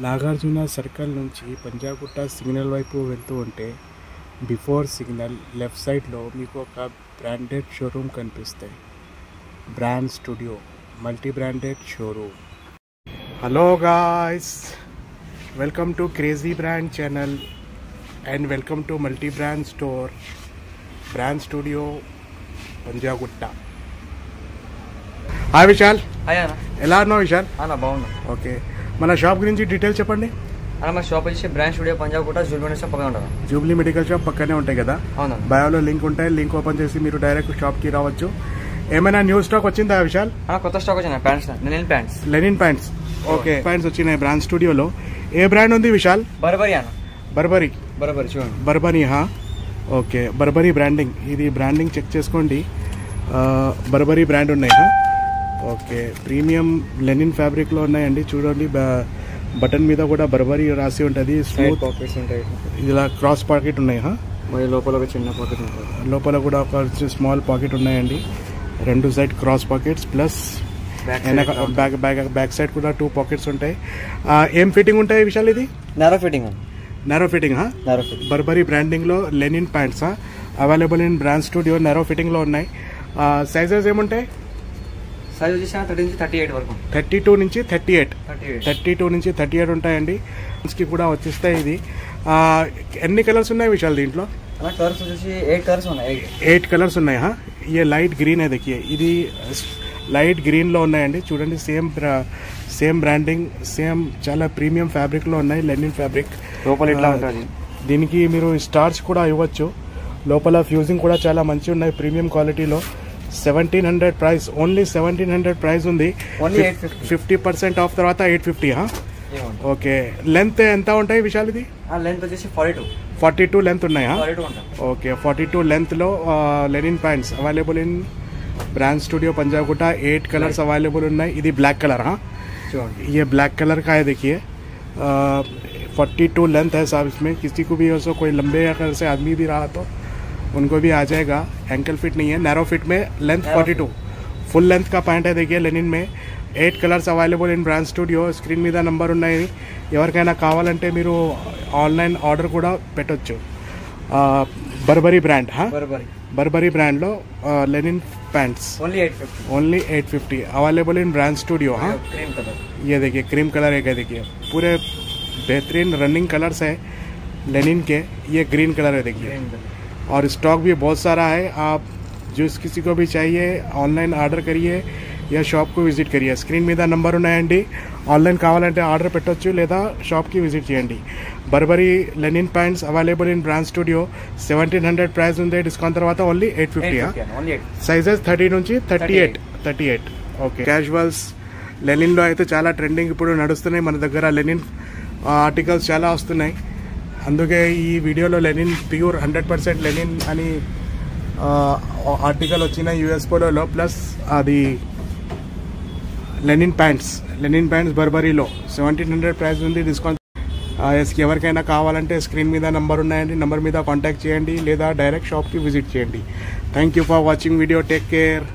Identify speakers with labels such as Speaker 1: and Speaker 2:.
Speaker 1: Nagarjuna circle నుంచి Panjagutta signal వైపు వెళ్తూ ఉంటే బిఫోర్ సిగ్నల్ లెఫ్ట్ సైడ్లో మీకు ఒక బ్రాండెడ్ షోరూమ్ కనిపిస్తాయి. Brand studio multi branded showroom. Hello guys, welcome to crazy brand channel and welcome to multi brand store brand studio Panjagutta. Hi Vishal.
Speaker 2: Hi అన్న.
Speaker 1: ఎలా ఉన్నావు విశాల్?
Speaker 2: అన్న బాగున్నా.
Speaker 1: ఓకే, మన షాప్ గురించి డీటెయిల్స్ చెప్పండి.
Speaker 2: అన్న మా షాప్ వచ్చి brand studio Panjagutta Jubilee medical shop పక్కన ఉంటుంది.
Speaker 1: జూబ్లీ మెడికల్ షాప్ పక్కనే ఉంటాయి కదా?
Speaker 2: అవునా.
Speaker 1: బయోలో లింక్ ఉంటాయి, లింక్ ఓపెన్ చేసి మీరు డైరెక్ట్ షాప్కి రావచ్చు. ఏమైనా న్యూ స్టాక్ వచ్చిందా విశాల్?
Speaker 2: కొత్త స్టాక్ వచ్చినాయి pants, linen pants.
Speaker 1: Okay, pants వచ్చినాయి బ్రాండ్ స్టూడియోలో. ఏ బ్రాండ్ ఉంది విశాల్?
Speaker 2: బర్బరీ అన్న.
Speaker 1: బర్బరీ
Speaker 2: చూడండి.
Speaker 1: బర్బరీ. Okay, Burberry branding. ఇది బ్రాండింగ్ చెక్ చేసుకోండి. బర్బరీ బ్రాండ్ ఉన్నాయి. ఓకే, ప్రీమియం లెనిన్ ఫ్యాబ్రిక్లో ఉన్నాయండి. చూడండి, బటన్ మీద కూడా బర్బరీ రాసి ఉంటుంది. స్మూత్
Speaker 2: పాకెట్స్ ఉంటాయి,
Speaker 1: ఇలా క్రాస్ పాకెట్ ఉన్నాయి.
Speaker 2: మరి లోపల ఒక చిన్న పాకెట్ ఉంటుంది.
Speaker 1: లోపల కూడా ఒక స్మాల్ పాకెట్ ఉన్నాయండి. రెండు side cross pockets plus back side కూడా 2 పాకెట్స్ ఉంటాయి. ఏం ఫిట్టింగ్ ఉంటాయి విశాల్? ఇది
Speaker 2: నారో ఫిట్టింగ్.
Speaker 1: బర్బరీ బ్రాండింగ్లో linen pants available in brand studio. Narrow ఫిట్టింగ్లో ఉన్నాయి. సైజెస్ ఏముంటాయి?
Speaker 2: సైజ్ వచ్చేసి 30 నుంచి 38 వరకు.
Speaker 1: 32 నుంచి 38 ఉంటాయండి. కి కూడా వచ్చేస్తాయి. ఇది ఎన్ని కలర్స్ ఉన్నాయి విశాల్ దీంట్లో?
Speaker 2: కలర్స్ వచ్చేసి 8 కలర్స్ ఉన్నాయి.
Speaker 1: 8 కలర్స్ ఉన్నాయి. ये लाइट ग्रीन है, देखिए ఇది లైట్ గ్రీన్లో ఉన్నాయండి. చూడండి, సేమ్ బ్రాండింగ్, సేమ్ చాలా ప్రీమియం ఫ్యాబ్రిక్లో ఉన్నాయి. Linen fabric.
Speaker 2: లోపల ఇట్లా ఉంటుంది.
Speaker 1: దీనికి మీరు స్టార్స్ కూడా ఇవ్వచ్చు. లోపల ఫ్యూజింగ్ కూడా చాలా మంచిగా ఉన్నాయి. ప్రీమియం క్వాలిటీలో. 1700 ప్రైస్, ఓన్లీ 1700 ప్రైస్ ఉంది. 50% ఆఫ్ తర్వాత 850. ఓకే, లెంత్ ఎంత ఉంటాయి విశాల్? ఇది
Speaker 2: లెంత్ వచ్చేసి 42
Speaker 1: లెంత్ ఉన్నాయా? ఓకే, 42 లెంత్లో linen pants available in brand studio Panjagutta. 8 colours available ఉన్నాయి. ఇది ब्लैक कलर. ये ब्लैक कलर का है, देखिए 42 लेंथ है साहब. इसमें किसी को भी ऐसा कोई लंबे अगर से आदमी भी रहा तो उनको भी आ जाएगा. एंकल फिट नहीं है, नैरो फिट में लेंथ 42 फुल लेंथ का पैंट है. देखिए लेनिन में 8 colours available in brand studio. Screen మీద నంబర్ ఉన్నాయి. ఎవరికైనా కావాలంటే మీరు ఆన్లైన్ ఆర్డర్ కూడా పెట్టొచ్చు. Burberry brand. बर्बरी ब्रांड लो linen pants only 850 available in brand studio.
Speaker 2: Cream colour.
Speaker 1: ये देखिए क्रीम कलर है, देखिए पूरे बेहतरीन रनिंग कलर्स है लेनिन के. ये ग्रीन कलर है, देखिए. और स्टॉक भी बहुत सारा है. आप जिस किसी को भी चाहिए ऑनलाइन आर्डर करिए या షాప్ కు విజిట్ करिए. స్క్రీన్ మీద నంబర్ ఉన్నాయండి. ఆన్లైన్ కావాలంటే ఆర్డర్ పెట్టొచ్చు లేదా షాప్కి విజిట్ చేయండి. Burberry linen pants available in brand studio. 1700 price ఉంది. డిస్కౌంట్ తర్వాత ఓన్లీ 850. సైజెస్ 30 నుంచి 38. ఓకే, క్యాజువల్స్ లెనిన్లో అయితే చాలా ట్రెండింగ్ ఇప్పుడు నడుస్తున్నాయి మన దగ్గర. లెనిన్ ఆర్టికల్స్ చాలా వస్తున్నాయి. అందుకే ఈ వీడియోలో లెనిన్ ప్యూర్ 100% లెనిన్ అని ఆర్టికల్ వచ్చిన యూఎస్ పోలోలో. ప్లస్ అది లెనిన్ ప్యాంట్స్ బర్బరీలో 1700 ప్రైస్ ఉంది. డిస్కౌంట్ ఎవరికైనా కావాలంటే స్క్రీన్ మీద నంబర్ ఉన్నాయండి. నంబర్ మీద కాంటాక్ట్ చేయండి లేదా డైరెక్ట్ షాప్కి విజిట్ చేయండి. Thank you for watching video. Take care.